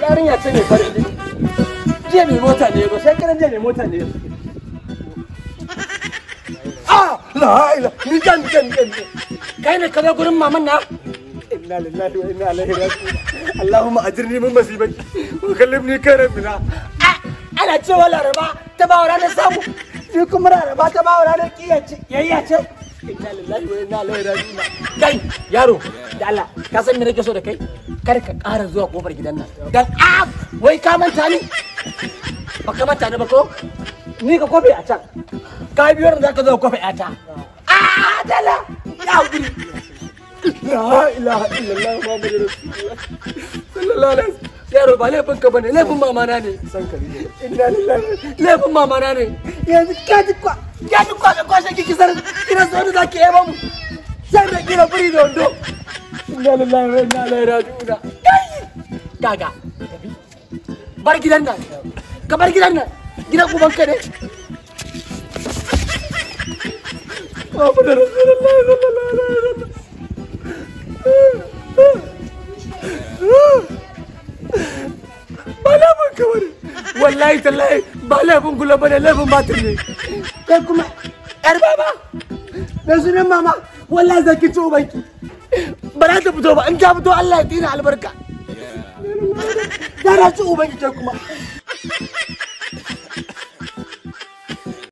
Yarinya ce mai farin jini. Jiya mai mota ne ba sai karan jiya mai mota ne. La ila ni jan. Kai ne ka zo gurin maman na? Inna lillahi wa inna ilaihi raji'un. Allahumma ajirni min musibati wa kallimni khairan minha. Ana cewa Laraba ta bawa ranar samu. Ni kuma Laraba ta bawa ranar kiyayya ce. Inna lillahi wa inna ilaihi raji'un. Kai yaro da Allah ka san me nake so da kai? Kar ka ƙara zuwa kofar gidan nan. Dan wai ka manta ni? Ba ka manta ni ba ko? Ni ka kofe a can. Ka biyar da ka zo kofe a ta. Dala ya guri. La ilaha illallah Muhammadur Rasulullah sallallahu alaihi wasallam. Yaro ba laifin ka bane, laifin mama na ne. San ka ne. Inna lillahi laifin mama na ne. Yanzu ka ji da kwashe kiki sar kina so da zaki yaba mu. Sai da kira furi da wando. Inna lillahi wa inna ilaihi raji'un. Kaga. Bar gidan nan. Ka bar gidan nan. Gidan ubanka ne. Muhammadur Rasulullah sallallahu alaihi wasallam. Ba laifin ka bane. Wallahi tallahi ba laifin kula bane, laifin batir ne. Kai kuma yar baba. Da sunan mama wallahi zaki ci ubanki. Ba za ta fito ba, in ta fito Allah ya tsina albarka. Da na ci ubanki kai kuma.